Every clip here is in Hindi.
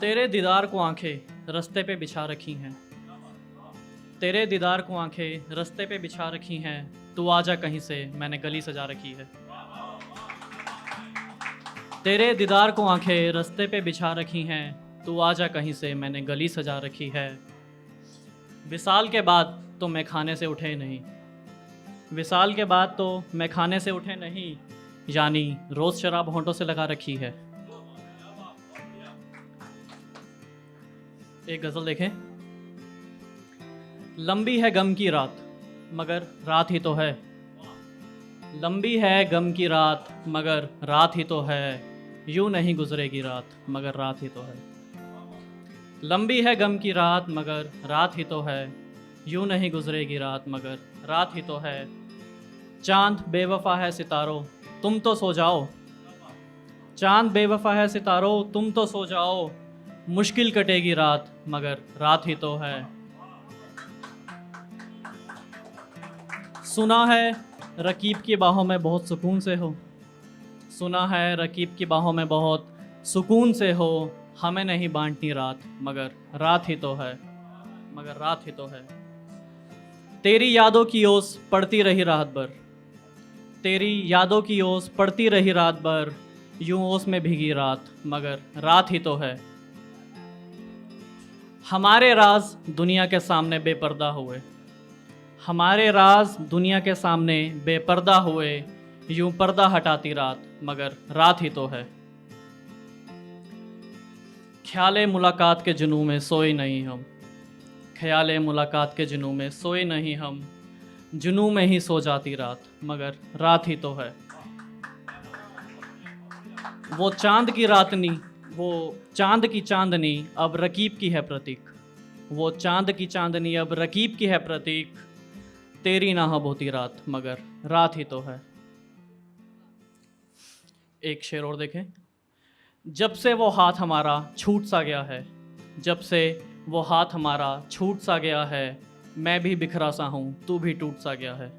तेरे दीदार को आंखें रास्ते पे बिछा रखी हैं। तेरे दीदार को आंखें रास्ते पे बिछा रखी हैं। तू आजा कहीं से, मैंने गली सजा रखी है। तेरे दीदार को आंखें रास्ते पे बिछा रखी हैं। तू आजा कहीं से, मैंने गली सजा रखी है। विसाल के बाद तो मैं खाने से उठे नहीं। विसाल के बाद तो मैं खाने से उठे नहीं, यानी रोज़ शराब होंठों से लगा रखी है। एक गज़ल देखें। लंबी है गम की रात मगर रात ही तो है। लंबी है गम की रात मगर रात ही तो है। यूं नहीं गुजरेगी रात मगर रात ही तो है। लंबी है गम की रात मगर रात ही तो है। यूं नहीं गुजरेगी रात मगर रात ही तो है। चांद बेवफा है सितारों, तुम तो सो जाओ। चांद बेवफा है सितारों, तुम तो सो जाओ। मुश्किल कटेगी रात मगर रात ही तो है। सुना है रकीब की बाहों में बहुत सुकून से हो। सुना है रकीब की बाहों में बहुत सुकून से हो। हमें नहीं बांटनी रात मगर रात ही तो है, मगर रात ही तो है। तेरी यादों की ओस पड़ती रही रात भर। तेरी यादों की ओस पड़ती रही रात भर। यूं ओस में भीगी रात मगर रात ही तो है। हमारे राज दुनिया के सामने बेपर्दा हुए। हमारे राज दुनिया के सामने बेपर्दा हुए। यूं पर्दा हटाती रात मगर रात ही तो है। ख्याले मुलाकात के जुनून में सोए नहीं हम। ख्याले मुलाकात के जुनून में सोए नहीं हम। जुनून में ही सो जाती रात मगर रात ही तो है। वो चांद की रातनी, वो चांद की चांदनी अब रकीब की है प्रतीक। वो चांद की चांदनी अब रकीब की है प्रतीक। तेरी नाहब होती रात मगर रात ही तो है। एक शेर और देखें। जब से वो हाथ हमारा छूट सा गया है। जब से वो हाथ हमारा छूट सा गया है। मैं भी बिखरा सा हूँ, तू भी टूट सा गया है।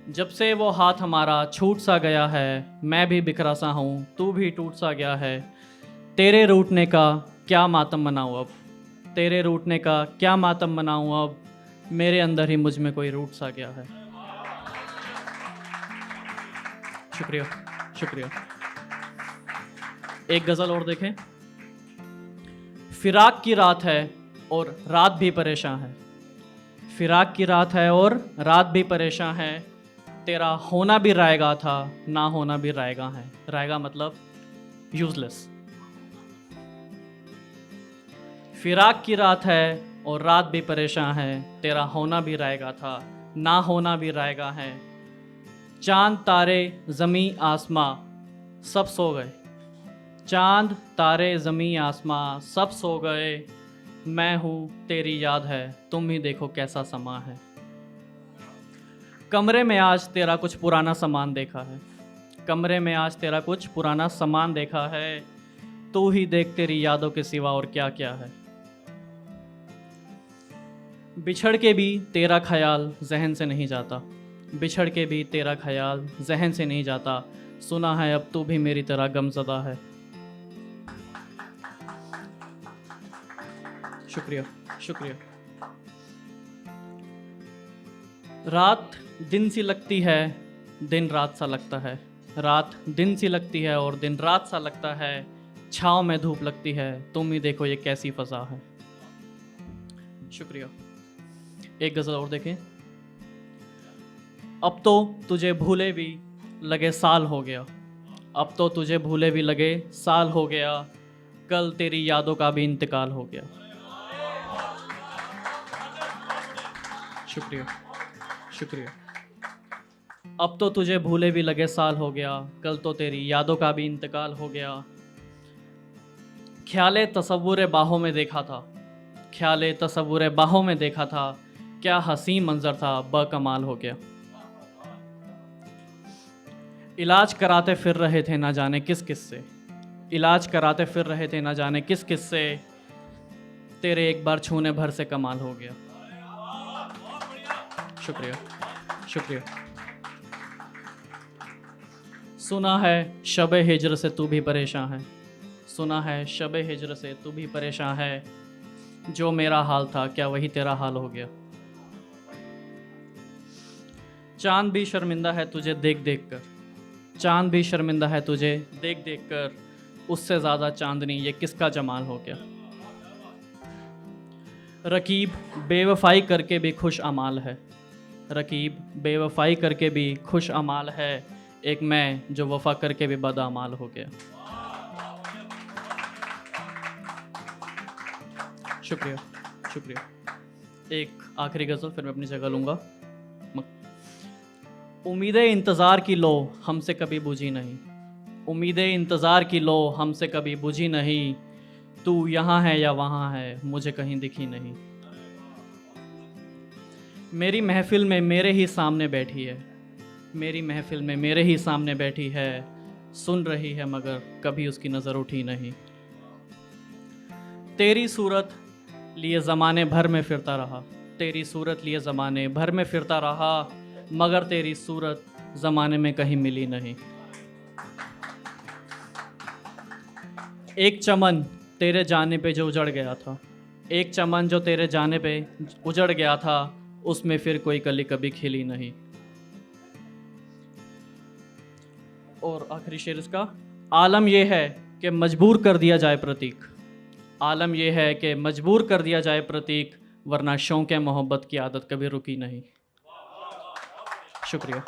जब से वो हाथ हमारा छूट सा गया है। मैं भी बिखरा सा हूँ, तू भी टूट सा गया है। तेरे रूठने का क्या मातम मनाऊँ अब। तेरे रूठने का क्या मातम मनाऊँ अब। मेरे अंदर ही मुझ में कोई रूठ सा गया है। शुक्रिया, शुक्रिया। एक गज़ल और देखें। फिराक की रात है और रात भी परेशान है। फिराक की रात है और रात भी परेशान है। तेरा होना भी रायगा था, ना होना भी रायगा है। रायगा मतलब यूजलेस। फिराक की रात है और रात भी परेशान है। तेरा होना भी रायगा था, ना होना भी रायगा है। चांद तारे ज़मी आसमां सब सो गए। चांद तारे ज़मी आसमां सब सो गए। मैं हूँ तेरी याद है, तुम ही देखो कैसा समा है। कमरे में आज तेरा कुछ पुराना सामान देखा है। कमरे में आज तेरा कुछ पुराना सामान देखा है। तू ही देख तेरी यादों के सिवा और क्या क्या है। बिछड़ के भी तेरा ख्याल जहन से नहीं जाता। बिछड़ के भी तेरा ख्याल जहन से नहीं जाता। सुना है अब तू भी मेरी तरह गमज़दा है। शुक्रिया, शुक्रिया। रात दिन सी लगती है, दिन रात सा लगता है। रात दिन सी लगती है और दिन रात सा लगता है। छाँव में धूप लगती है, तुम ही देखो ये कैसी फ़ज़ा है। शुक्रिया। एक गज़ल और देखें। अब तो तुझे भूले भी लगे साल हो गया। अब तो तुझे भूले भी लगे साल हो गया। कल तेरी यादों का भी इंतकाल हो गया। शुक्रिया, शुक्रिया। अब तो तुझे भूले भी लगे साल हो गया। कल तो तेरी यादों का भी इंतकाल हो गया। ख्याले तसव्वुर बाहों में देखा था। ख्याले तसव्वुर बाहों में देखा था। क्या हसी मंजर था, बकमाल हो गया। इलाज कराते फिर रहे थे ना जाने किस किस से। इलाज कराते फिर रहे थे ना जाने किस किस से। तेरे एक बार छूने भर से कमाल हो गया। शुक्रिया, शुक्रिया। सुना है शब हिज्र से तू भी परेशान है। सुना है शबे हिज्र से तू भी परेशान है, जो मेरा हाल था क्या वही तेरा हाल हो गया। चांद भी शर्मिंदा है तुझे देख देख कर, चांद भी शर्मिंदा है तुझे देख देख कर, उससे ज़्यादा चांदनी ये किसका जमाल हो गया। रकीब बेवफाई करके भी खुश अमाल है, रकीब बेवफाई करके भी खुश अमाल है, एक मैं जो वफा करके भी बदअमाल हो गया। शुक्रिया शुक्रिया। एक आखिरी गज़ल फिर मैं अपनी जगह लूँगा। उम्मीदें इंतज़ार की लो हमसे कभी बुझी नहीं, उम्मीदें इंतज़ार की लो हमसे कभी बुझी नहीं, तू यहाँ है या वहाँ है मुझे कहीं दिखी नहीं। मेरी महफ़िल में मेरे ही सामने बैठी है, मेरी महफ़िल में मेरे ही सामने बैठी है, सुन रही है मगर कभी उसकी नज़र उठी नहीं। तेरी सूरत लिए ज़माने भर में फिरता रहा, तेरी सूरत लिए ज़माने भर में फिरता रहा, मगर तेरी सूरत ज़माने में कहीं मिली नहीं। एक चमन तेरे जाने पे जो उजड़ गया था, एक चमन जो तेरे जाने पे उजड़ गया था, उसमें फिर कोई कली कभी खिली नहीं। और आखिरी शेर इसका, आलम यह है कि मजबूर कर दिया जाए प्रतीक, आलम यह है कि मजबूर कर दिया जाए प्रतीक, वरना शौक़ मोहब्बत की आदत कभी रुकी नहीं। शुक्रिया।